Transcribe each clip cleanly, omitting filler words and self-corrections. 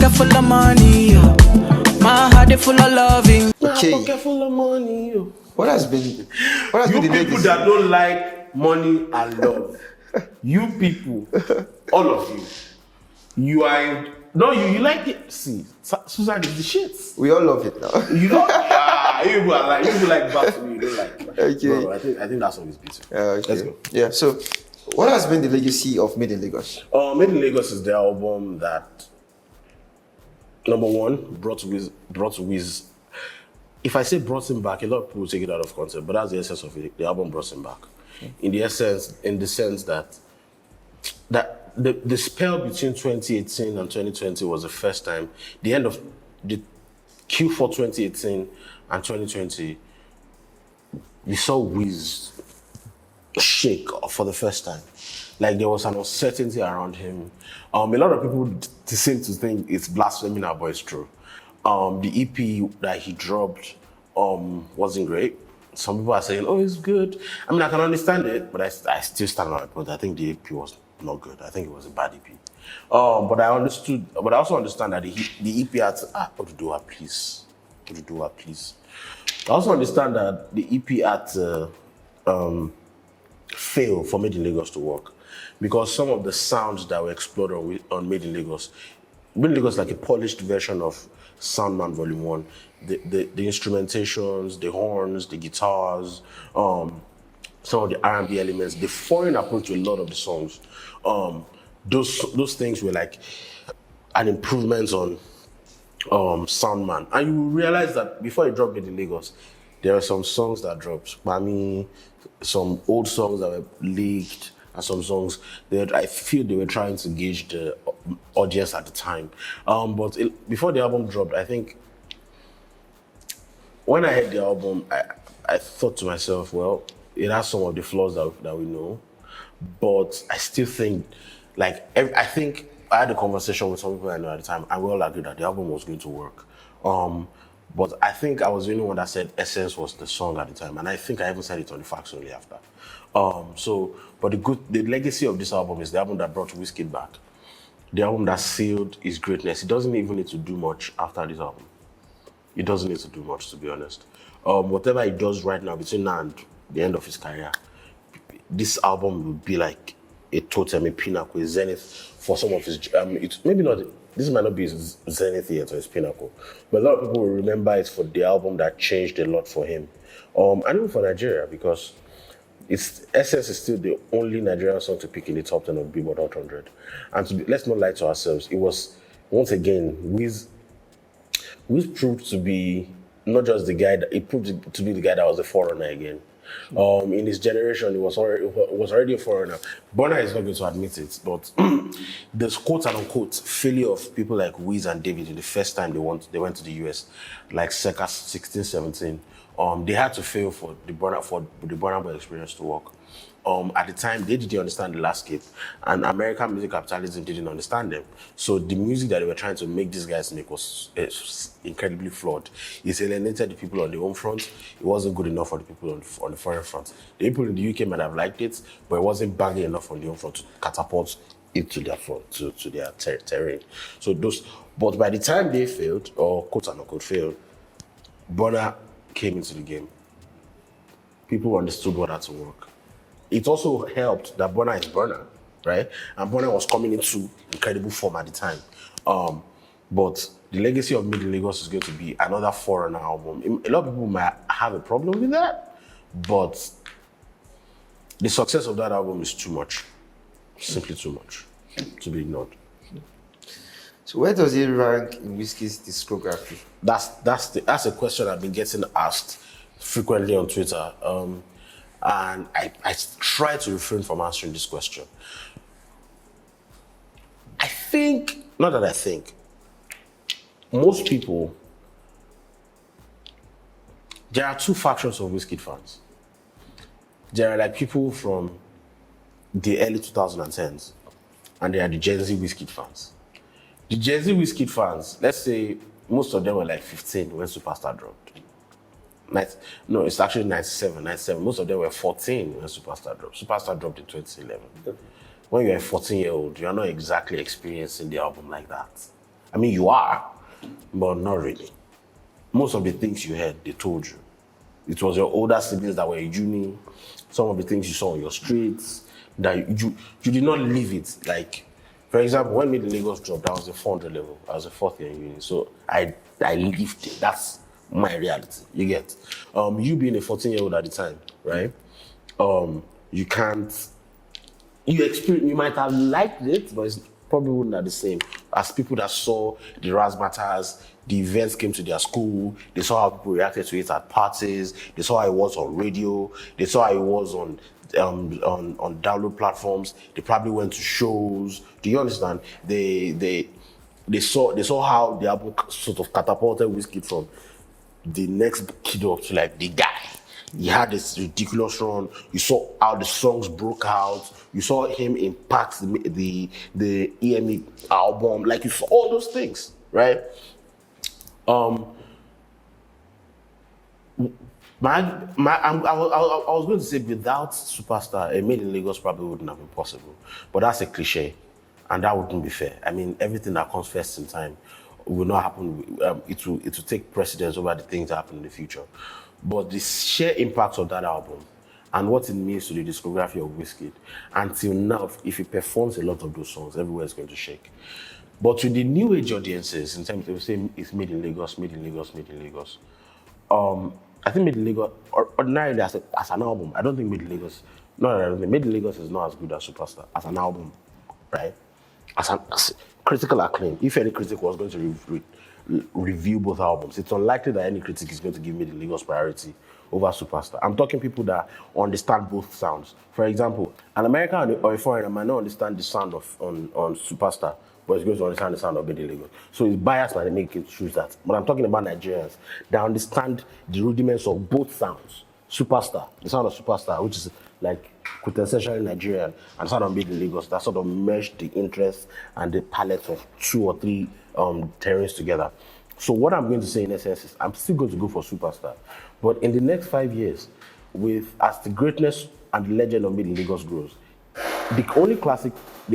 pocket full of money, yo. My heart is full of loving. Okay. My pocket full of money, yo. What has been You the people legacy? that don't like money and love, you people, all of you, you are in, no, you like it. See, Susan is the shit. We all love it now. You don't. You people like back to me. You don't like. Okay. Bro, I think that song is beautiful. Okay. Let's go. Yeah. So, what has been the legacy of Made in Lagos? Made in Lagos is the album that, number one, brought Wiz. If I say brought him back, a lot of people will take it out of context, but that's the essence of it. The album brought him back. In the sense that the spell between 2018 and 2020 was the first time, the end of the Q4 2018 and 2020, we saw Wiz shake for the first time. Like there was an uncertainty around him. A lot of people seem to think it's blasphemy now, but it's true. The EP that he dropped wasn't great. Some people are saying, oh, it's good. I mean, I can understand it, but I still stand on my point. I think the EP was not good. I think it was a bad EP. But I also understand that the EP had to, Outdo, please. Outdo, please. I also understand that the EP had to fail for Made in Lagos to work, because some of the sounds that were explored on Made in Lagos is like a polished version of Soundman Volume 1. The instrumentations, the horns, the guitars, some of the R&B elements, the foreign approach to a lot of the songs, those things were like an improvement on Soundman. And you realize that before it dropped Made in Lagos, there were some songs that dropped. Mami, some old songs that were leaked, and some songs that I feel they were trying to gauge the audience at the time. But before the album dropped, I think when I heard the album, I thought to myself, well, it has some of the flaws that we know, but I still think, I think I had a conversation with some people I know at the time, and we all agreed that the album was going to work. But I think I was the only one that said Essence was the song at the time, and I think I even said it on the Facts only after. But the legacy of this album is the album that brought Wizkid back, the album that sealed his greatness. He doesn't even need to do much after this album. He doesn't need to do much, to be honest. Whatever he does right now, between now and the end of his career, this album will be like a totem, a pinnacle, a zenith for some of his. Maybe not. This might not be his zenith yet or his pinnacle, but a lot of people will remember it for the album that changed a lot for him, and even for Nigeria, because Essence is still the only Nigerian song to pick in the top 10 of Billboard Hot 100. And let's not lie to ourselves, it was, once again, Wiz proved to be not just the guy, he proved to be the guy that was a forerunner again. In his generation, it was already a forerunner. Burna is not going to admit it, but this quote-unquote failure of people like Wiz and David the first time they went to the US, like circa 16, 17, they had to fail for the Burna Boy experience to work. At the time, they didn't understand the landscape, and American music capitalism didn't understand them. So the music that they were trying to make these guys make was incredibly flawed. It alienated the people on the home front. It wasn't good enough for the people on the foreign front. The people in the UK might have liked it, but it wasn't banging enough on the home front to catapult it to their front, to their terrain. So but by the time they failed, or quote unquote failed, Burna came into the game. People understood what had to work. It also helped that Burna is Burna, right? And Burna was coming into incredible form at the time. But the legacy of Made in Lagos is going to be another foreigner album. A lot of people might have a problem with that, but the success of that album is too much. Simply too much to be ignored. So where does it rank in Wizkid's discography? That's a question I've been getting asked frequently on Twitter. And I try to refrain from answering this question. Most people, there are two factions of Wizkid fans. There are like people from the early 2010s, and there are the Gen Z Wizkid fans. The Gen Z Wizkid fans, let's say most of them were like 15 when Superstar dropped. No, it's actually 97. Most of them were 14 when Superstar dropped. Superstar dropped in 2011. When you're a 14-year-old, you're not exactly experiencing the album like that. I mean, you are, but not really. Most of the things you heard, they told you. It was your older siblings that were in uni. Some of the things you saw on your streets that you did not live it. Like, for example, when Made in Lagos dropped, I was a 400 level. I was a fourth year in uni, so I lived it. That's my reality. You get. You being a 14-year-old at the time, right? You can't. You might have liked it, but it's probably wouldn't have the same as people that saw the razzmatazz, the events came to their school, they saw how people reacted to it at parties, they saw how it was on radio, they saw how it was on download platforms, they probably went to shows. Do you understand? They saw how the album sort of catapulted Wizkid from the next kid up to like the guy. He had this ridiculous run. You saw how the songs broke out. You saw him impact the EME album. Like you saw all those things, right? I was going to say without Superstar, a Made in Lagos probably wouldn't have been possible. But that's a cliche, and that wouldn't be fair. I mean, everything that comes first in time will not happen. It will take precedence over the things that happen in the future. But the sheer impact of that album and what it means to the discography of Wizkid, until now, if he performs a lot of those songs, everywhere is going to shake. But to the new age audiences, in terms of saying it's Made in Lagos, Made in Lagos, Made in Lagos, I think Made in Lagos, ordinarily as an album, I don't think Made in Lagos, no, I don't think Made in Lagos is not as good as Superstar as an album, right? As critical acclaim. If any critic was going to review both albums, it's unlikely that any critic is going to give Made in Lagos priority over Superstar. I'm talking people that understand both sounds. For example, an American or a foreigner might not understand the sound of on Superstar, but it's going to understand the sound of Made in Lagos. So it's biased by the make it choose that. But I'm talking about Nigerians that understand the rudiments of both sounds. Superstar, the sound of Superstar, which is like quintessentially Nigerian, and the sound of Made in Lagos, that sort of merged the interests and the palette of two or three terrains together. So what I'm going to say in essence is I'm still going to go for Superstar. But in the next 5 years, as the greatness and the legend of Made in Lagos grows, the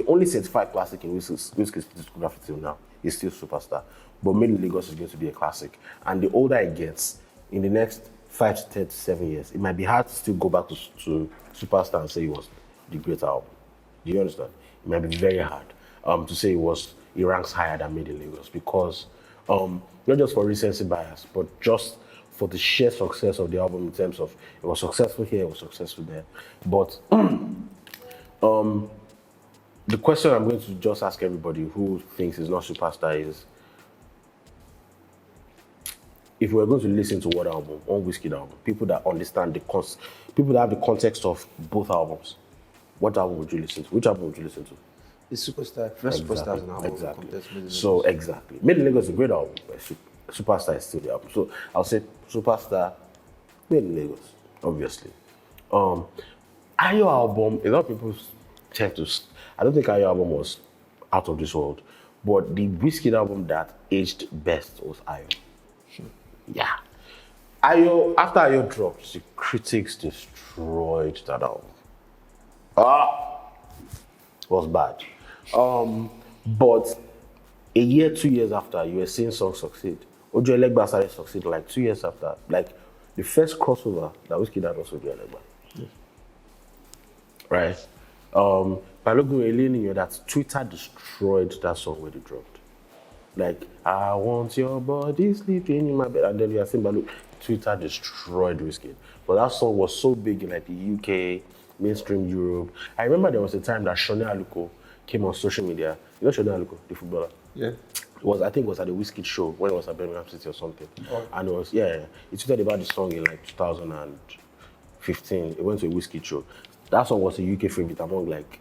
only certified classic in Wizkid's discography till now is still Superstar. But Made in Lagos is going to be a classic. And the older it gets, in the next 5 to 10 to 7 years, it might be hard to still go back to Superstar and say it was the great album. Do you understand? It might be very hard to say it ranks higher than Made in Lagos because not just for recency bias, but just for the sheer success of the album in terms of it was successful here, it was successful there. But the question I'm going to just ask everybody who thinks it's not Superstar is, if we're going to listen to one album, one Wizkid album, people that understand people that have the context of both albums, what album would you listen to? Which album would you listen to? The Superstar, first Superstar is an album. Exactly. So exactly, Made in Lagos is a great album, but Superstar is still the album. So I'll say Superstar, Made in Lagos, obviously. Ayo album, a lot of people tend to. I don't think Ayo album was out of this world, but the Wizkid album that aged best was Ayo. Yeah. After Ayo dropped, the critics destroyed that album. It was bad. But a year, 2 years after, you were seeing songs succeed. Ojo Elegba started succeed like 2 years after. Like the first crossover that Wizkid had was Ojo Elegba. Yes. Right? Balogun Eleni, that Twitter destroyed that song when it dropped. Like, I want your body sleeping in my bed. And then you are saying Balogun. Twitter destroyed Wizkid. But that song was so big in like the UK, mainstream Europe. I remember there was a time that Shoni Aluko came on social media. You know Shoni Aluko, the footballer? Yeah. I think it was at the Wizkid show when it was at Birmingham City or something. Oh. And it was, he tweeted about the song in like 2015. It went to a Wizkid show. That song was a UK favorite among like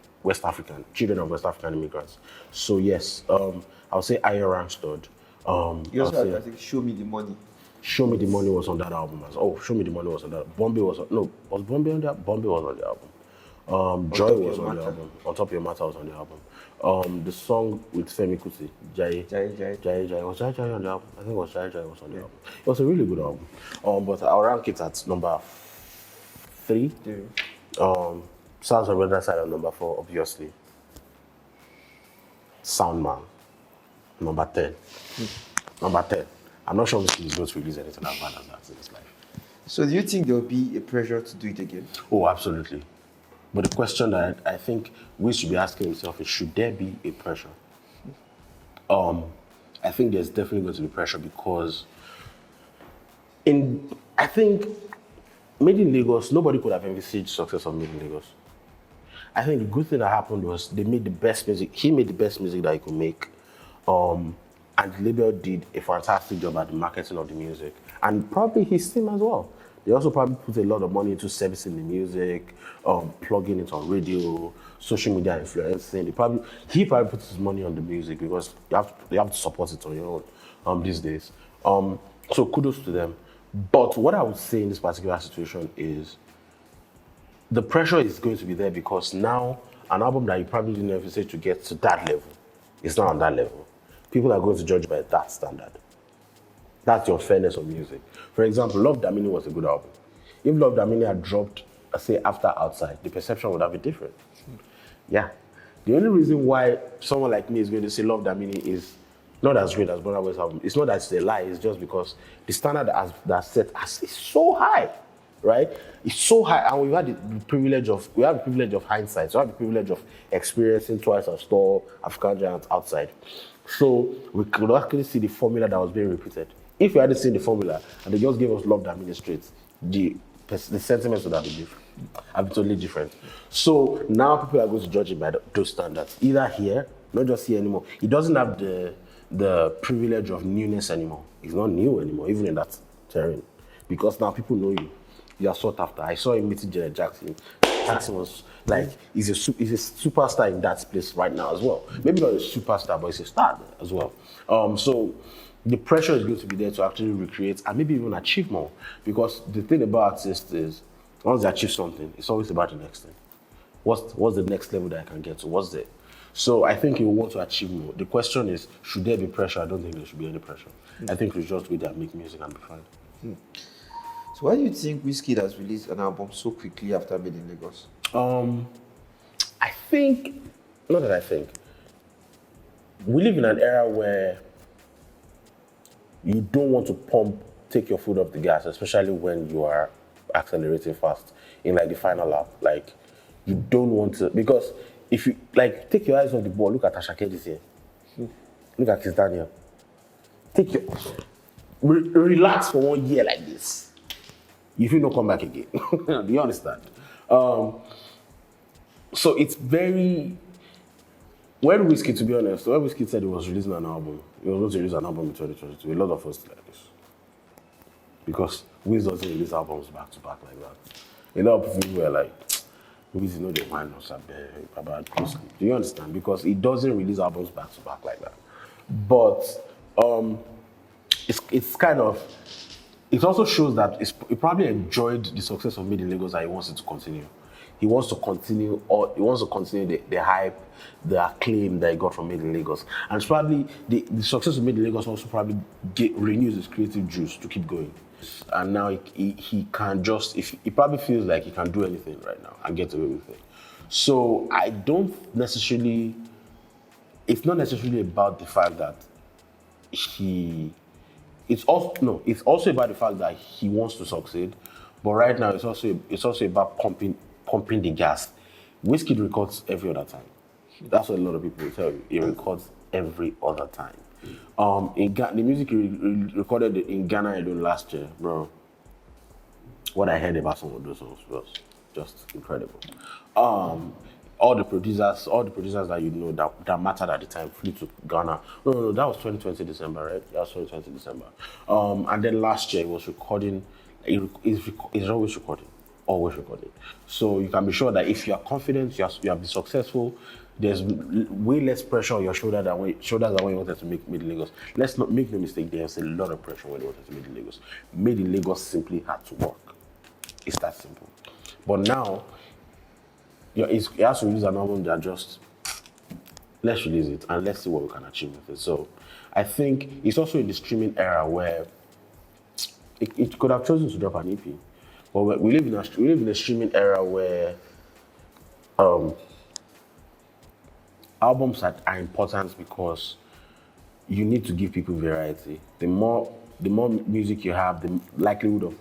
children of West African immigrants. So yes, I'll say Ayo ranks third. You also had, I think, Show Me the Money. Show Me the Money was on that album. Show Me the Money was on that. Was Bombay on that? Bombay was on the album. Joy was on the album. On Top of Your Matter was on the album. The song with Femi Kuti, Jai. Was Jai on the album? I think it was Jai was on the album. It was a really good album. But I'll rank it at number 3. Sounds of the Other Side on number 4, obviously. Soundman. Number 10. Number 10. I'm not sure Wizkid is going to release anything as bad as that in his life. So do you think there will be a pressure to do it again? Oh, absolutely. But the question that I think we should be asking himself is, should there be a pressure? I think there's definitely going to be pressure because I think Made in Lagos, nobody could have envisaged success of Made in Lagos. I think the good thing that happened was they made the best music. He made the best music that he could make. And the label did a fantastic job at the marketing of the music. And probably his team as well. They also probably put a lot of money into servicing the music, plugging it on radio, social media influencing. He probably puts his money on the music because you have to support it on your own these days. So kudos to them. But what I would say in this particular situation is the pressure is going to be there because now an album that you probably didn't envisage to get to that level is not on that level. People are going to judge by that standard. That's your fairness of music. For example, Love Damini was a good album. If Love Damini had dropped, say, after Outside, the perception would have been different. Yeah. The only reason why someone like me is going to say Love Damini is not as great as Burna Boy's album, it's not that it's a lie, it's just because the standard that's set is so high, right? It's so high, and we have the privilege of hindsight, so we have the privilege of experiencing Twice as Tall, African Giants Outside. So we could actually see the formula that was being repeated. If we hadn't seen the formula and they just gave us Love Damini straight, the sentiments would have been different. Have been totally different. So now people are going to judge it by those standards. Either here, not just here anymore. He doesn't have the privilege of newness anymore. He's not new anymore, even in that terrain. Because now people know you. You are sought after. I saw him meeting Janet Jackson. Jackson was like, he's a superstar in that place right now as well. Maybe not a superstar, but he's a star as well. So the pressure is going to be there to actually recreate and maybe even achieve more. Because the thing about artists is, once they achieve something, it's always about the next thing. What's the next level that I can get to? What's there? So I think you want to achieve more. The question is, should there be pressure? I don't think there should be any pressure. I think we just go there and make music and be fine. So why do you think Wizkid has released an album so quickly after Made in Lagos? I think, not that I think, we live in an era where you don't want to take your foot off the gas, especially when you are accelerating fast in like the final lap. Like, you don't want to, because if you, like, take your eyes off the ball, look at Ashake this year. Look at Kiss Daniel. Relax for 1 year like this. If you don't come back again. Do you understand? So it's very, when Wizkid said he was releasing an album, he was going to release an album in 2022, a lot of us like this. Because Wiz doesn't release albums back to back like that. A lot of people were like, Wiz, you know, they mind us about closely. Do you understand? Because he doesn't release albums back to back like that. But it's kind of, it also shows that he probably enjoyed the success of Made in Lagos and he wants it to continue. He wants to continue the hype, the acclaim that he got from Made in Lagos. And it's probably the success of Made in Lagos also probably renews his creative juice to keep going. And now he can just, he probably feels like he can do anything right now and get away with it. So I don't necessarily, it's not necessarily about the fact that it's also about the fact that he wants to succeed, but right now it's also about pumping the gas. Wizkid records every other time. That's what a lot of people will tell you. He records every other time. The music he recorded in Ghana alone last year, bro. What I heard about some of those songs was just incredible. All the producers that you know that mattered at the time flew to Ghana. No, that was 2020 December, right? That was 2020 December. And then last year he was recording. He's always recording. So you can be sure that if you are confident, you have been successful, there's way less pressure on your shoulders than when you wanted to make Made in Lagos. Let's not make no mistake, there's a lot of pressure when you wanted to make in Lagos. Made in Lagos simply had to work. It's that simple. But now, he has to release an album that just, let's release it and let's see what we can achieve with it. So I think it's also in the streaming era where it could have chosen to drop an EP. But we live in a streaming era where albums are important because you need to give people variety. The more music you have, the likelihood of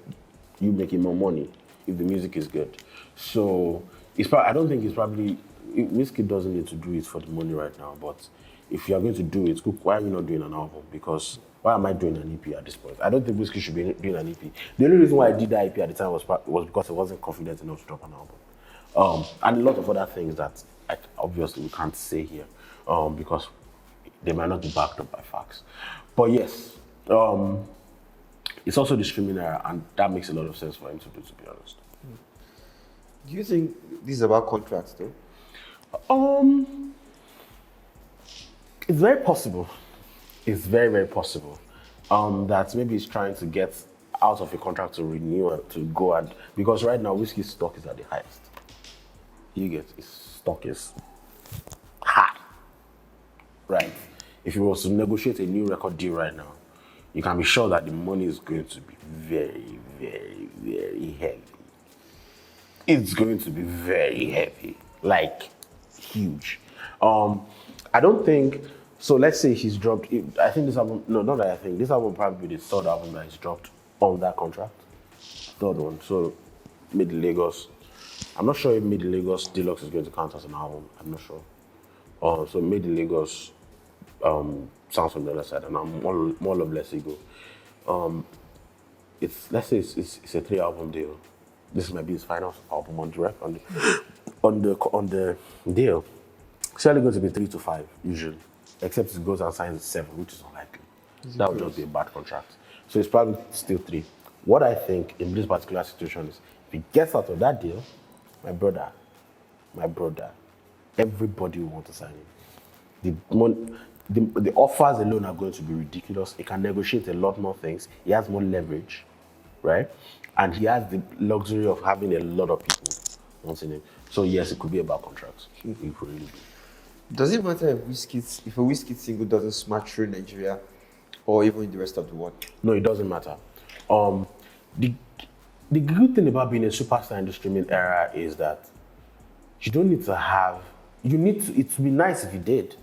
you making more money if the music is good. So I don't think it's probably Wizkid doesn't need to do it for the money right now. But if you are going to do it, why are we not doing an album? Because why am I doing an EP at this point? I don't think Wizkid should be doing an EP. The only reason why I did that EP at the time was because I wasn't confident enough to drop an album. And a lot of other things that obviously we can't say here because they might not be backed up by facts. But yes, it's also the streaming era, and that makes a lot of sense for him to do, to be honest. Do you think this is about contracts, though? It's very possible. It's very, very possible that maybe he's trying to get out of a contract to renew and to go and because right now Wizkid's stock is at the highest. You get his stock is high. Right. If he was to negotiate a new record deal right now, you can be sure that the money is going to be very, very, very heavy. It's going to be very heavy, like huge. I don't think so. Let's say he's dropped. I think this album. No, not that I think this album will probably be the third album that he's dropped on that contract. Third one. So Made in Lagos. I'm not sure if Made in Lagos Deluxe is going to count as an album. I'm not sure. So Made in Lagos sounds from the other side, and I'm more love, less ego. Let's say it's a 3-album deal. This might be his final album on the deal. It's only going to be 3 to 5 usually, except he goes and signs 7, which is unlikely. That would just be a bad contract. So it's probably still 3. What I think in this particular situation is, if he gets out of that deal, my brother, everybody will want to sign him. The offers alone are going to be ridiculous. He can negotiate a lot more things. He has more leverage, right? And he has the luxury of having a lot of people wanting him. So yes, it could be about contracts. It could really be. Does it matter if a Wizkid single doesn't smash through Nigeria or even in the rest of the world? No, it doesn't matter. The good thing about being a superstar in the streaming era is that you don't need to have. It would be nice if you did,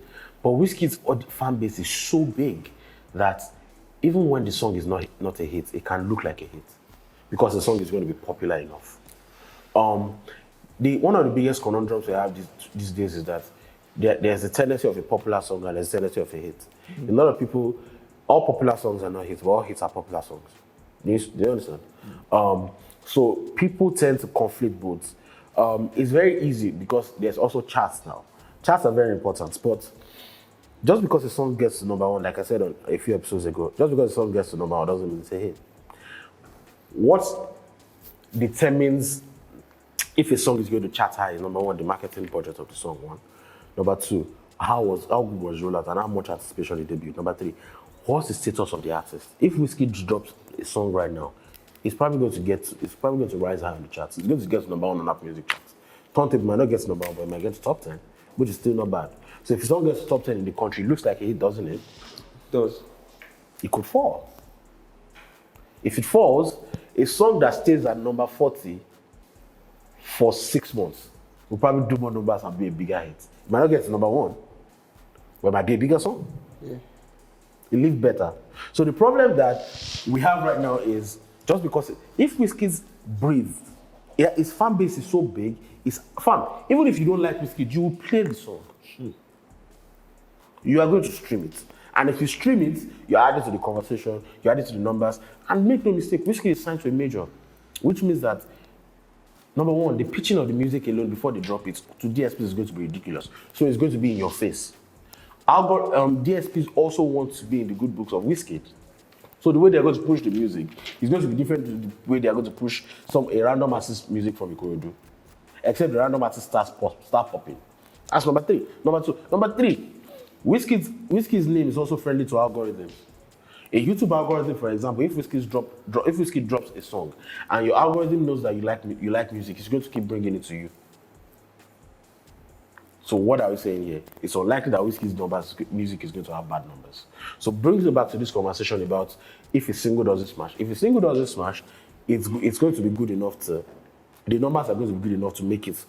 but Wizkid's fan base is so big that even when the song is not a hit, it can look like a hit because the song is going to be popular enough. One of the biggest conundrums we have these days is that there's a tendency of a popular song and there's a tendency of a hit. A lot of people, all popular songs are not hits, but all hits are popular songs. Do you understand? So people tend to conflict both. It's very easy because there's also charts now. Charts are very important, but just because a song gets to number 1, like I said on a few episodes ago, just because a song gets to number 1 doesn't mean it's a hit. What determines if a song is going to chart high is number 1, the marketing budget of the song, 1. Number 2, how good was rollout and how much anticipation did debut. Number 3, what's the status of the artist? If Wizkid drops a song right now, it's probably going to rise high on the charts. It's going to get to number 1 on Apple Music charts. Turntable might not get to number 1, but it might get to top 10, which is still not bad. So if a song gets to top 10 in the country, it looks like a hit, doesn't it? It does. It could fall. If it falls, a song that stays at number 40 for 6 months will probably do more numbers and be a bigger hit. It might not get to number 1, but it might be a bigger song. Yeah. It lives better. So the problem that we have right now is just because if Wizkid breathes, his fan base is so big, it's fun. Even if you don't like Wizkid, you will play the song. You are going to stream it. And if you stream it, you're adding to the conversation, you're adding to the numbers. And make no mistake, Wizkid is signed to a major, which means that, number 1, the pitching of the music alone before they drop it to DSPs is going to be ridiculous. So it's going to be in your face. DSPs also want to be in the good books of Wizkid. So the way they're going to push the music is going to be different to the way they're going to push a random artist music from Ikorodu. Except the random artist start popping. That's number 3. Number 3, Wizkid's name is also friendly to algorithms. A YouTube algorithm, for example, if Wizkid drops a song and your algorithm knows that you like music, it's going to keep bringing it to you. So what are we saying here? It's unlikely that Wizkid's music is going to have bad numbers. So brings it back to this conversation about if a single doesn't smash. If a single doesn't smash, it's going to be good enough the numbers are going to be good enough to make it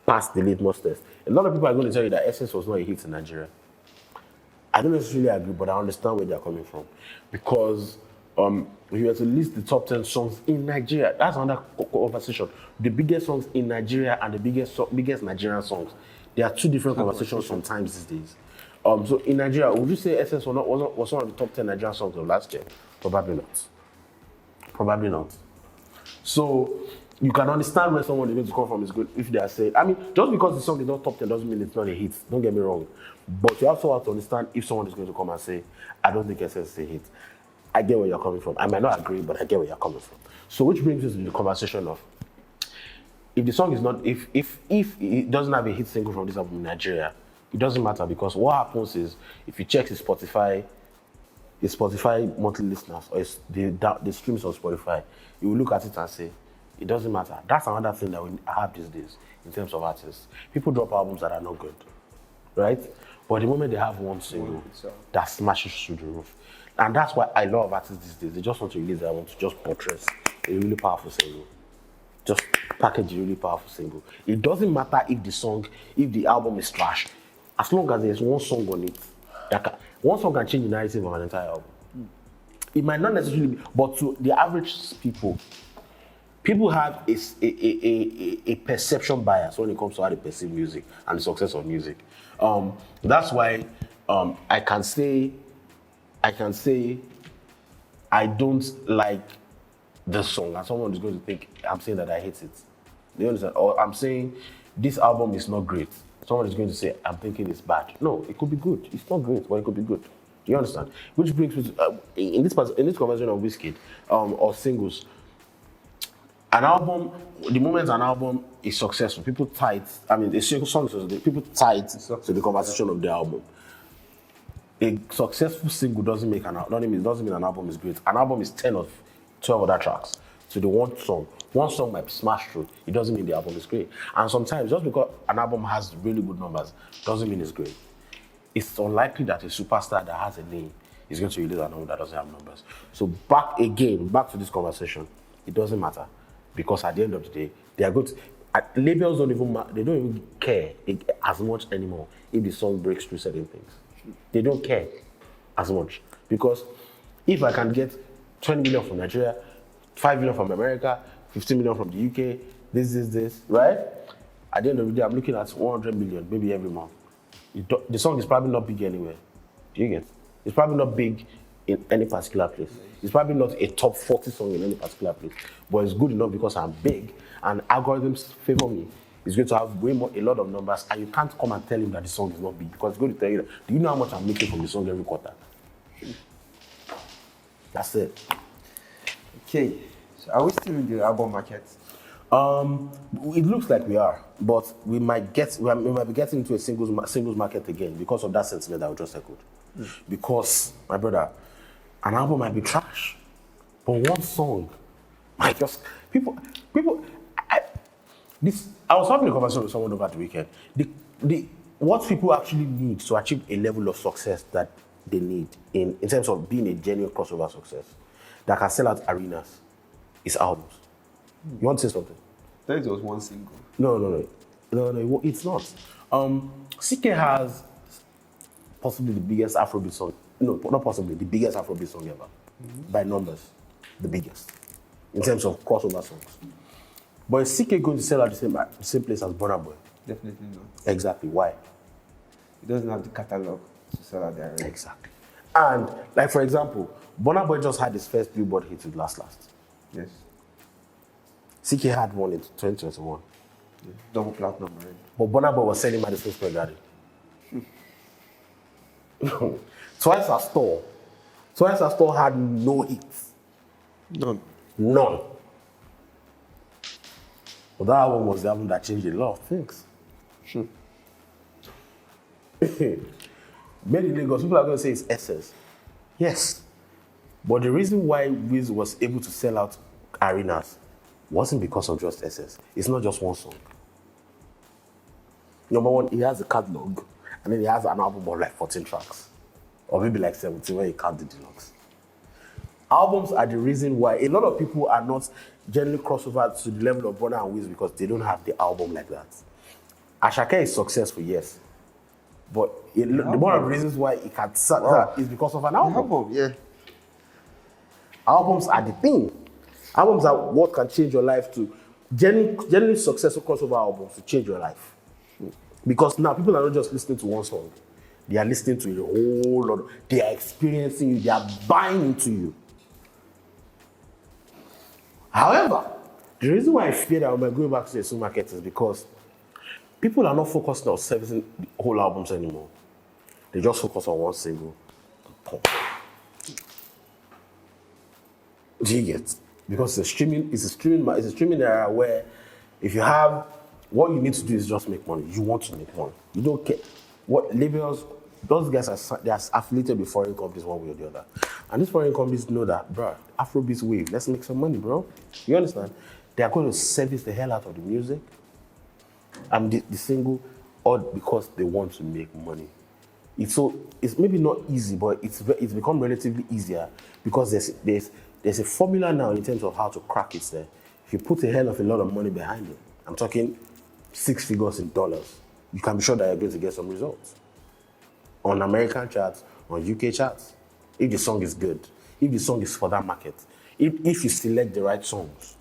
past the litmus test. A lot of people are going to tell you that Essence was not a hit in Nigeria. I don't necessarily agree, but I understand where they're coming from. Because if you were to list the top 10 songs in Nigeria, that's another conversation. The biggest songs in Nigeria and the biggest Nigerian songs, there are two different conversations sometimes these days. So in Nigeria, would you say SS was one of the top 10 Nigerian songs of last year? Probably not. Probably not. So you can understand where someone is going to come from is good if they are saying, I mean, just because the song is not top 10 doesn't mean it's not a hit. Don't get me wrong. But you also have to understand if someone is going to come and say, I don't think SS is a hit. I get where you're coming from. I might not agree, but I get where you're coming from. So which brings us to the conversation of, if the song is not, if it doesn't have a hit single from this album in Nigeria, it doesn't matter, because what happens is, if you check his Spotify monthly listeners or the streams on Spotify, you will look at it and say, it doesn't matter. That's another thing that we have these days in terms of artists. People drop albums that are not good, right? But the moment they have one single that smashes through the roof, and that's why I love artists these days. They just want to release their album to just buttress a really powerful single. Just package a really powerful single. It doesn't matter if the album is trash, as long as there's one song on it. One song can change the narrative of an entire album. It might not necessarily be, but to the average people have a perception bias when it comes to how they perceive music and the success of music. That's why I can say I don't like this song, and someone is going to think I'm saying that I hate it. Do you understand? Or I'm saying this album is not great. Someone is going to say I'm thinking it's bad. No, it could be good. It's not great, but it could be good. Do you understand? Which brings me to, in this conversation of Wizkid or singles, an album, the moment an album is successful, people tie it. I mean, a single song, people tie it to the conversation of the album. A successful single doesn't mean an album is great. An album is 10 or 12 other tracks. So the one song might smash through. It doesn't mean the album is great. And sometimes just because an album has really good numbers doesn't mean it's great. It's unlikely that a superstar that has a name is going to release an album that doesn't have numbers. So back to this conversation. It doesn't matter, because at the end of the day, they are good. Labels don't even care as much anymore if the song breaks through certain things. They don't care as much, because if I can get 20 million from Nigeria, 5 million from America, 15 million from the UK, this, right? At the end of the day, I'm looking at 100 million maybe every month. The song is probably not big anywhere. Do you get? It's probably not big in any particular place. It's probably not a top 40 song in any particular place, but it's good enough because I'm big and algorithms favor me. It's going to have a lot of numbers, and you can't come and tell him that the song is not big, because it's going to tell you that, do you know how much I'm making from the song every quarter? That's it. Okay, so are we still in the album market? It looks like we are, but we might be getting into a singles market again because of that sentiment that we just echoed. Because, my brother, an album might be trash, but one song might just I was having a conversation with someone over the weekend. What people actually need to achieve a level of success that they need in terms of being a genuine crossover success that can sell out arenas is albums. You want to say something? I thought it was one single. No, it's not. CK has possibly the biggest Afrobeat song. No, not possibly, the biggest Afrobeat song ever. By numbers, the biggest. In terms of crossover songs. But is CK going to sell at the same place as Burna Boy? Definitely not. Exactly. Why? It doesn't have the catalog to sell out there. Exactly. And, like, for example, Burna Boy just had his first Billboard hit with Last. Yes. CK had one in 2021. Yeah. Double platinum, right? But Burna Boy was selling Madison Square Garden. Twice Our Store had no hits. None. But that album was the album that changed a lot of things. Made in Lagos, people are going to say it's SS. Yes. But the reason why Wiz was able to sell out arenas wasn't because of just SS. It's not just one song. Number one, he has a catalog, and then he has an album of like 14 tracks. Or maybe like 17 when you count the deluxe. Albums are the reason why a lot of people are not generally crossover to the level of Burna and Wiz because they don't have the album like that. Ashake is successful, yes. But one of the reasons why it can is because of an album. Yeah. Albums are the thing. Albums are what can change your life to generally successful crossover albums to change your life. Because now people are not just listening to one song. They are listening to a whole lot. They are experiencing you. They are buying into you. However, the reason why I fear that we're going back to the supermarket is because people are not focused on servicing the whole albums anymore. They just focus on one single. Do you get? Because it's a streaming era where if you have what you need to do is just make money. You want to make money. You don't care what labels. Those guys they are affiliated with foreign companies one way or the other, and these foreign companies know that, bro, Afrobeats wave. Let's make some money, bro. You understand? They are going to service the hell out of the music and the single, all because they want to make money. It's maybe not easy, but it's become relatively easier because there's a formula now in terms of how to crack it there. If you put a hell of a lot of money behind it, I'm talking 6 figures in dollars, you can be sure that you're going to get some results. On American charts, on UK charts, if the song is good, if the song is for that market, if you select the right songs,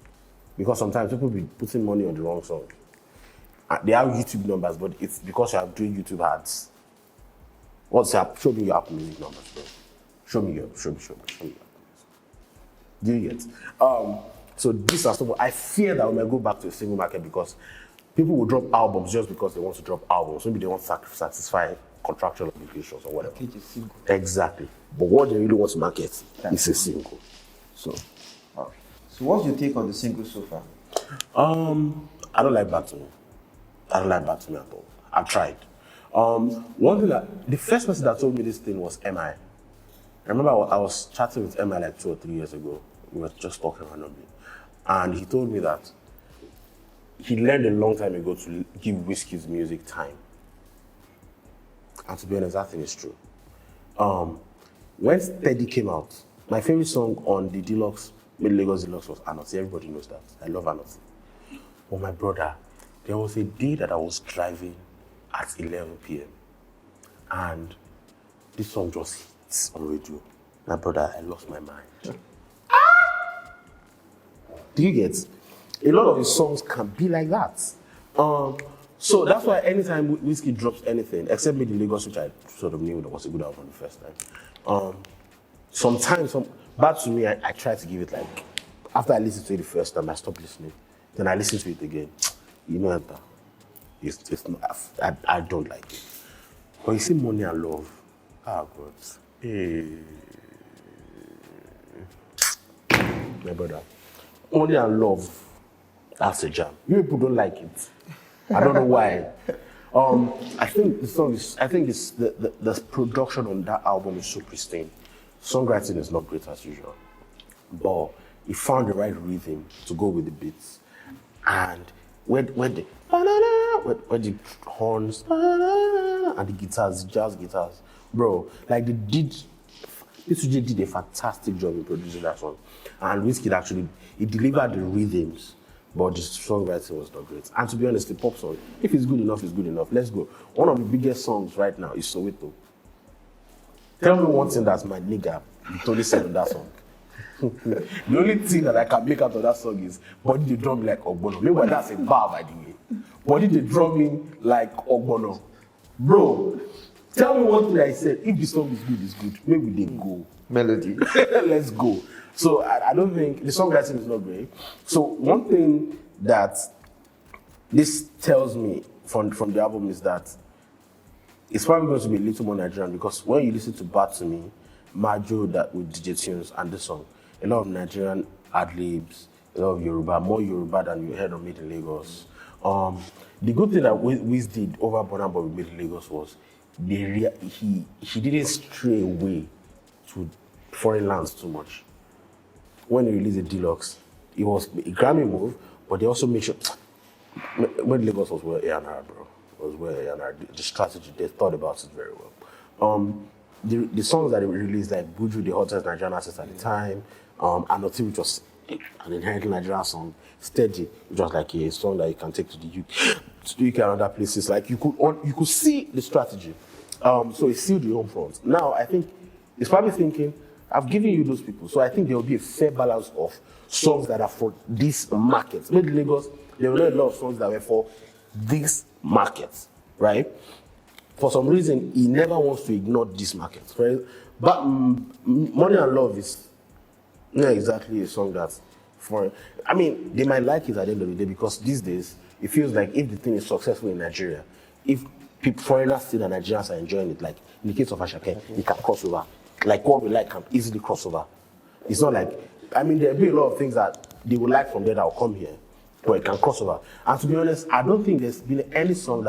because sometimes people be putting money on the wrong song. They have YouTube numbers, but it's because you are doing YouTube ads. Show me your Apple Music numbers, bro. Show me your Apple Music. Do you get? So this is stuff. I fear that we might go back to a single market because people will drop albums just because they want to drop albums. Maybe they want to satisfy contractual obligations or whatever. Exactly. But what they really want to market is a single. So What's your take on the single so far? I don't like Back to Me. I don't like Back to Me at all. I've tried. One thing the first person that told me this thing was MI. I remember I was chatting with MI like 2 or 3 years ago. We were just talking randomly. And he told me that he learned a long time ago to give Wizkid's music time. And to be honest, that thing is true. When Steady came out, my favorite song on the Deluxe, Lagos Deluxe was Anoti. Everybody knows that. I love Anoti. But my brother, there was a day that I was driving at 11 p.m. and this song just hits on radio. My brother, I lost my mind. Do you get? A lot of his songs can be like that. So that's why anytime Wizkid drops anything, except maybe Lagos, which I sort of knew that was a good album the first time. Sometimes, Back to Me, I try to give it like, after I listen to it the first time, I stop listening. Then I listen to it again. You know that it's not, I don't like it. But you see Money and Love. God. Hey. My brother. Money and Love. That's a jam. You people don't like it. I don't know why. I think the song is, the production on that album is so pristine. Songwriting is not great as usual. But he found the right rhythm to go with the beats. And when the horns and the guitars, jazz guitars, bro, like this did a fantastic job in producing that song. And Wizkid actually, he delivered the rhythms, but the songwriting was not great. And to be honest, the pop song, if it's good enough, it's good enough. Let's go. One of the biggest songs right now is Soweto. Tell me one thing that's my nigga, Tony said on that song. The only thing that I can make out of that song is body the drum like Ogbono. Meanwhile, that's a bar, by the way. Body the drumming like Ogbono. Bro, tell me one thing I said. If the song is good, it's good. Maybe they go. Melody. Let's go. So I don't think the songwriting is not great. So one thing that this tells me from the album is that it's probably going to be a little more Nigerian because when you listen to Bad to Me, Majo that with DJ Tunes and this song, a lot of Nigerian ad-libs, a lot of Yoruba, more Yoruba than you heard of Made in Lagos. The good thing that Wiz did over Burna Boy with Made in Lagos was he didn't stray away to foreign lands too much. When he released the Deluxe, it was a Grammy move, but they also made sure when Lagos was where A&R, bro. Was where A&R, the strategy, they thought about it very well. The songs that they released, like Buju, the hottest Nigerian artist at the time, Anoti, which was an inherently Nigerian song, Steady, which was like a song that you can take to the UK and other places. Like you could see the strategy. So it's still the home front. Now I think it's probably thinking, I've given you those people, so I think there will be a fair balance of songs that are for these markets. Maybe Lagos, there were not a lot of songs that were for these markets, right? For some reason, he never wants to ignore these markets, right? But Money and Love is not exactly a song that's foreign. I mean, they might like it at the end of the day because these days, it feels like if the thing is successful in Nigeria, if foreigners see that Nigerians are enjoying it, like in the case of Ashake, it can cross over. Like what we like can easily cross over. It's not like, I mean, there'll be a lot of things that they would like from there that will come here, but it can cross over. And to be honest, I don't think there's been any song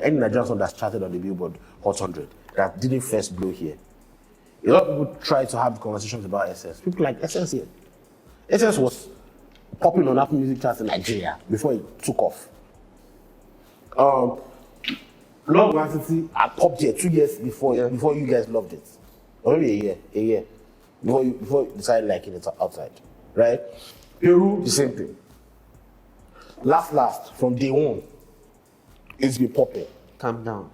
any Nigerian song that's charted on the Billboard Hot 100 that didn't first blow here. A lot of people try to have conversations about SS. People like SS here. SS was popping on Apple Music charts in Nigeria before it took off. Love Varsity at top tier 2 years before you guys loved it. Or maybe a year. Before you decided liking it outside. Right? Peru, the same thing. Last, from day one, it's been popping. Calm down.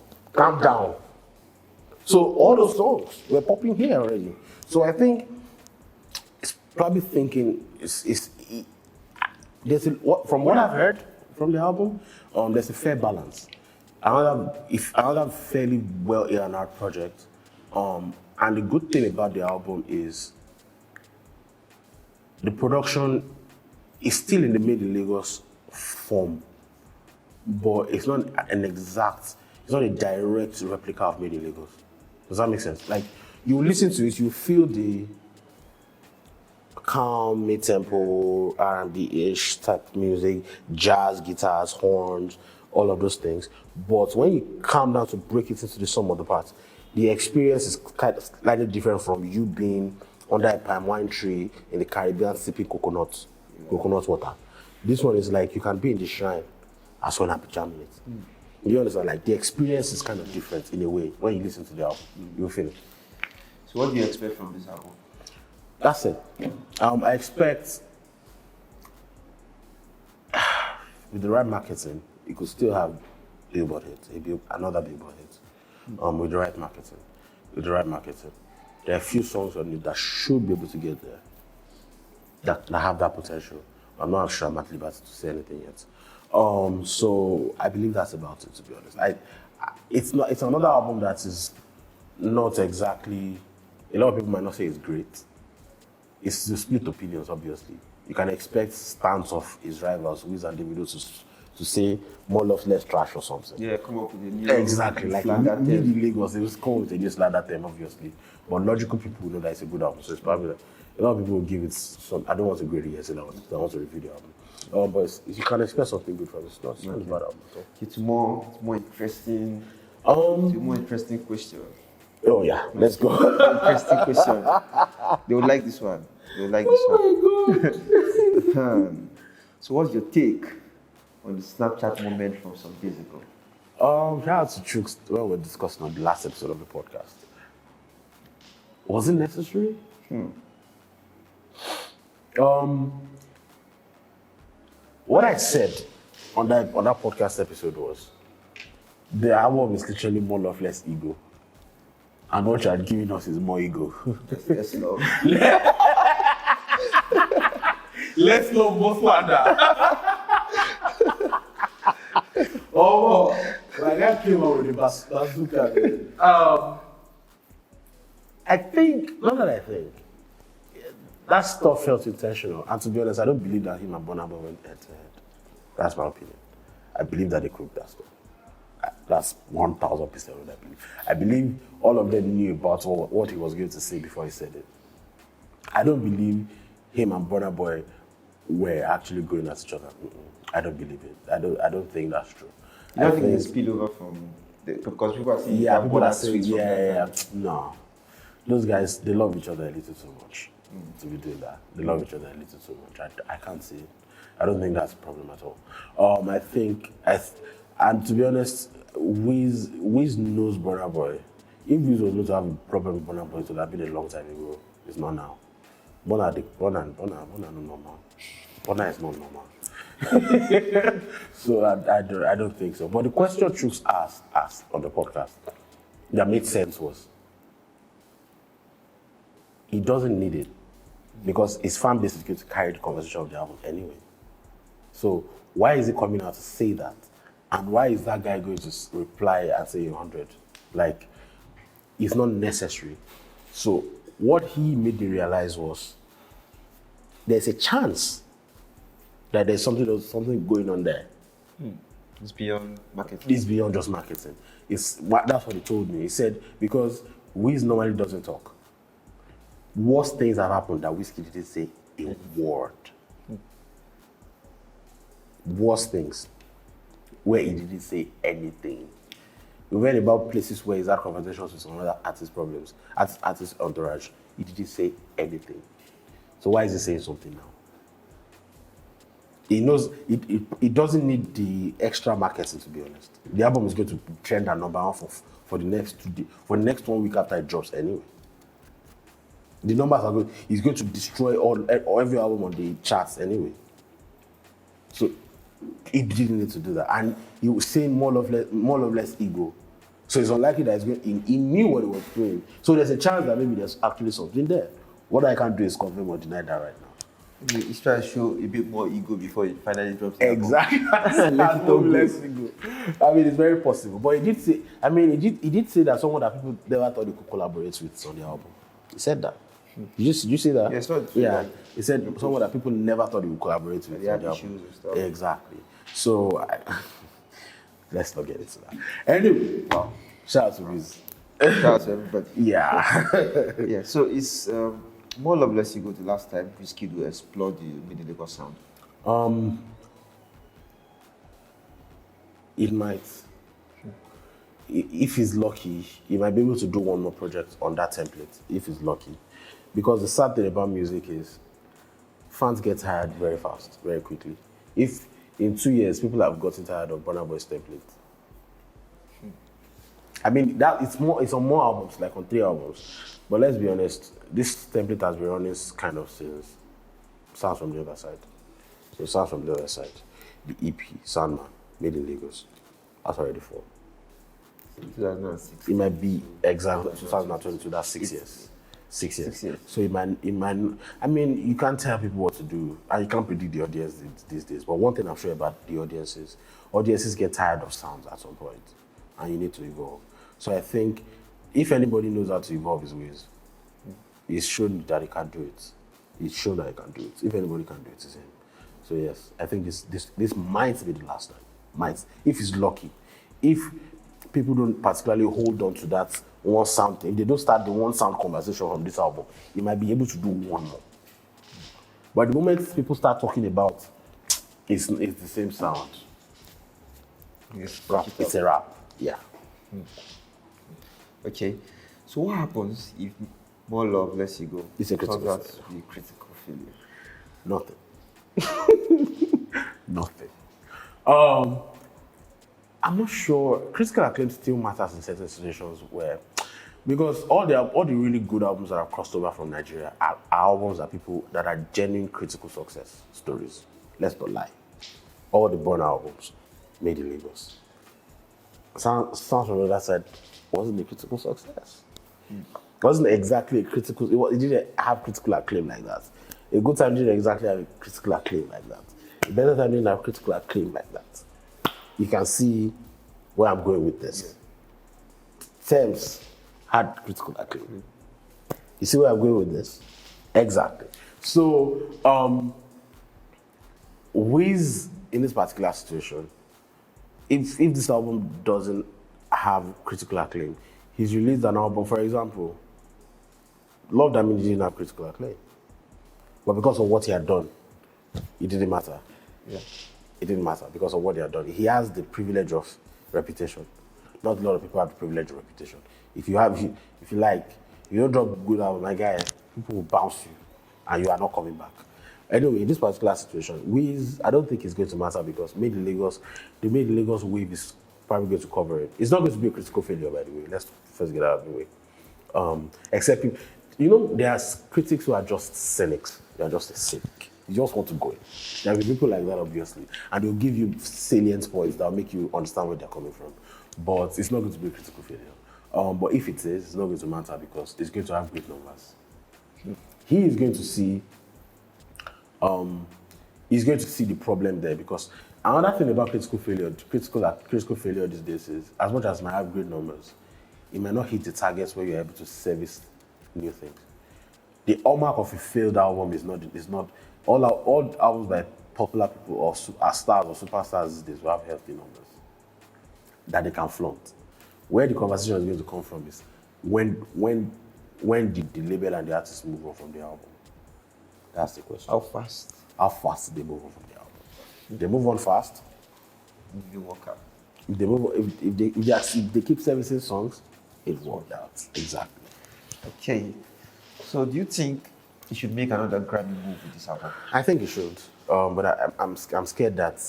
So all those songs were popping here already. So I think it's probably thinking from what I've heard from the album, there's a fair balance. Another fairly well A&R project. And the good thing about the album is the production is still in the Made in Lagos form, but it's not it's not a direct replica of Made in Lagos. Does that make sense? Like, you listen to it, you feel the calm, mid-tempo, R&B-ish type music, jazz, guitars, horns, all of those things. But when you calm down to break it into the sum of the parts, the experience is kind of slightly different from you being under a palm wine tree in the Caribbean sipping coconut water. This one is like you can be in the shrine as well as jamming it. You understand? Like, the experience is kind of different in a way. When you listen to the album, you'll feel it. So what do you expect from this album? That's it. I expect with the right marketing, you could still have Billboard hits, another Billboard hit. With the right marketing. There are a few songs on it that should be able to get there, that have that potential. I'm not sure I'm at liberty to say anything yet. So I believe that's about it, to be honest. It's another album that is not exactly, a lot of people might not say it's great. It's the split opinions, obviously. You can expect stance of his rivals, Wiz and Davido, to say more love, less trash or something. Yeah, come up with a new... Exactly, like in Lagos, they just come with a new slander term, obviously. But logical people know that it's a good album, so it's probably like, a lot of people will give it some... I don't want to grade it yet, so I want to review the album. But you can expect something good from it. It's not a bad album at all. It's more interesting. It's a more interesting question. Oh yeah, let's go. Interesting question. They would like this one. Oh my God. So what's your take on the Snapchat moment from some days ago? Shout out to Chooks, what we were discussing on the last episode of the podcast. Was it necessary? What I said on that podcast episode was the album is literally more love, less ego. And what you are giving us is more ego. Yes, love. Let's love, more slander. Oh, my guy came out with the bazooka. I think that stuff felt intentional. And to be honest, I don't believe that him and Burna Boy went head to head. That's my opinion. I believe that they cooked that stuff. That's 1,000% what I believe. I believe all of them knew about what he was going to say before he said it. I don't believe him and Burna Boy were actually going at each other. I don't believe it. I don't think that's true. I don't think it's spill over from because people are saying people are saying no. Those guys, they love each other a little too much to be doing that. They love each other a little too much. I can't see it. I don't think that's a problem at all. I think and to be honest, Wiz knows Burna Boy. If Wiz was going to have a problem with Burna Boy, it would have been a long time ago. It's not now. Burna no normal. Burna is not normal. So I don't think so. But the question Chooks asked on the podcast that made sense was he doesn't need it because his fan base is going to carry the conversation of the album anyway. So why is he coming out to say that? And why is that guy going to reply and say 100? Like, it's not necessary. So what he made me realize was there's a chance that there's something going on there. It's beyond marketing. It's beyond just marketing. That's what he told me. He said, because Wiz normally doesn't talk. Worst things have happened that Wizkid didn't say a word. Worst things where he didn't say anything. We read about places where he's had conversations with some other artist problems, artist entourage. He didn't say anything. So why is he saying something now? He knows it doesn't need the extra marketing, to be honest. The album is going to trend at number one for the next 2 days, for the next 1 week after it drops anyway. The numbers are good. He's going to destroy every album on the charts anyway. So he didn't need to do that. And he was saying more or less ego. So it's unlikely that he knew what he was doing. So there's a chance that maybe there's actually something there. What I can't do is confirm or deny that right now. He's trying to show a bit more ego before he finally drops the Exactly. Less ego. I mean, it's very possible. But he did say, he did say that someone that people never thought he could collaborate with on the album. He said that. Did you see that? Yeah, it's not yeah. like, He said someone that people never thought he would collaborate with. They had on the issues album. and stuff. Exactly. So, let's not get into that. Anyway, wow. Shout out to Wiz. Shout out to everybody. Yeah. Yeah, so it's more love, less ego the last time Wizkid will explore the mid-Lagos sound. It might. If he's lucky, he might be able to do one more project on that template, if he's lucky. Because the sad thing about music is fans get tired very fast, very quickly. If in 2 years people have gotten tired of Burna Boy's template, I mean that it's on more albums, like on 3 albums. But let's be honest, this template has been running kind of since Sounds from the Other Side. So Sounds from the Other Side, the EP, Sandman, Made in Lagos. That's already 4. 2006. It might be exactly 2022. That's 6 years. 6 years. 6 years. So it might. I mean, you can't tell people what to do, and you can't predict the audience these days. But one thing I'm sure about the audiences get tired of sounds at some point, and you need to evolve. So I think if anybody knows how to evolve his ways, he's shown that he can do it. He's shown that he can do it. If anybody can do it, it's him. So yes, I think this might be the last time. Might, if he's lucky. If people don't particularly hold on to that one sound, if they don't start the one sound conversation from this album, he might be able to do one more. But the moment people start talking about it's the same sound. Yes, Rap, it's a rap. Yeah. Okay, so what happens if more love, less ego It's a critical turns out failure. to be critical failure? Nothing. Nothing. I'm not sure. Critical acclaim still matters in certain situations because all the really good albums that have crossed over from Nigeria are albums that are genuine critical success stories. Let's not lie. All the Burna albums made in Lagos. Sounds from the Other Side wasn't a critical success. It wasn't exactly a critical. It didn't have critical acclaim like that. A Good Time didn't exactly have a critical acclaim like that. A Better Time didn't have critical acclaim like that. You can see where I'm going with this. Thames had critical acclaim. You see where I'm going with this? Exactly. So, Wiz, in this particular situation, if this album doesn't have critical acclaim, he's released an album, for example, Love Damage didn't have critical acclaim. But because of what he had done, it didn't matter. Yeah. It didn't matter because of what he had done. He has the privilege of reputation. Not a lot of people have the privilege of reputation. If you don't drop a good album, my guy, people will bounce you and you are not coming back. Anyway, in this particular situation, Wiz, I don't think it's going to matter because the Made in Lagos wave is probably going to cover it. It's not going to be a critical failure, by the way. Let's first get out of the way. Except, there are critics who are just cynics. They are just a cynic. You just want to go in. There will be people like that, obviously, and they'll give you salient points that will make you understand where they're coming from. But it's not going to be a critical failure. But if it is, it's not going to matter because it's going to have great numbers. He is going to see he's going to see the problem there because another thing about critical failure these days is as much as it might have great numbers, it might not hit the targets where you're able to service new things. The hallmark of a failed album is not all albums by popular people or stars or superstars these days will have healthy numbers that they can flaunt. Where the conversation is going to come from is when did the label and the artist move on from the album? That's the question. How fast? How fast did they move on from the album? If they move on fast, You work out. if they move on, if they keep servicing songs, it worked out. Exactly. Okay. So do you think he should make another Grammy move with this album? I think he should, but I'm scared that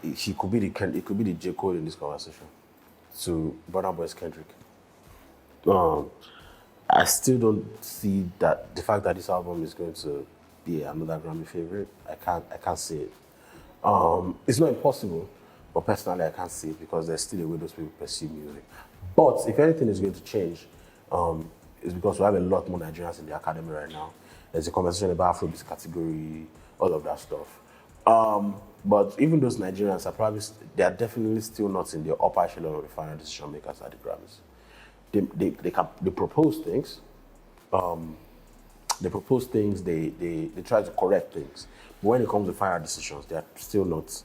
he could be the J. Cole in this conversation to Burna Boy's Kendrick. I still don't see that the fact that this album is going to be another Grammy favorite. I can't see it. It's not impossible, but personally I can't see it because there's still a way those people perceive music. But if anything is going to change, it's because we have a lot more Nigerians in the academy right now. There's a conversation about Afrobeats category, all of that stuff. But even those Nigerians they are definitely still not in the upper echelon of the final decision makers at the Grammys. They propose things. They try to correct things. But when it comes to final decisions, they are still not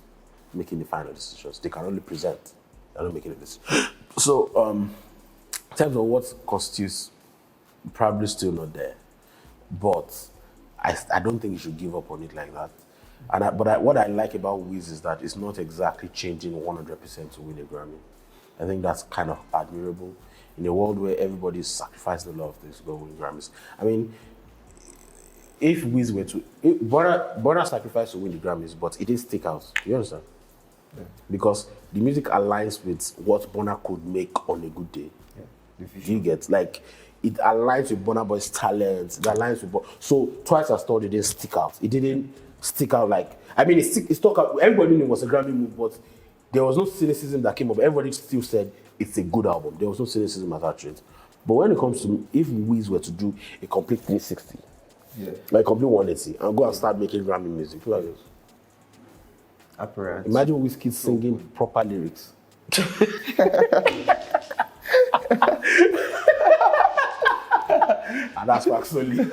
making the final decisions. They can only present. They're not making a decision. So, in terms of what constitutes, probably still not there. But I don't think you should give up on it like that. What I like about Wiz is that it's not exactly changing 100% to win a Grammy. I think that's kind of admirable in a world where everybody is sacrificing a lot of things to go win Grammys. I mean, if Wiz were to, Burna sacrificed to win the Grammys, but it didn't stick out. You understand? Yeah. Because the music aligns with what Burna could make on a good day. Yeah. You get like it aligns with Burna Boy's talent. It aligns with so Twice as Told it didn't stick out. It didn't stick out like it stuck out. Everybody knew it was a Grammy move, but there was no cynicism that came up. Everybody still said it's a good album. There was no cynicism attached to it. But when it comes to if Wiz were to do a complete 360, like complete 180, and go and start making Grammy music, look at this. Apparent. Imagine Wizkid singing proper lyrics. And that's actually.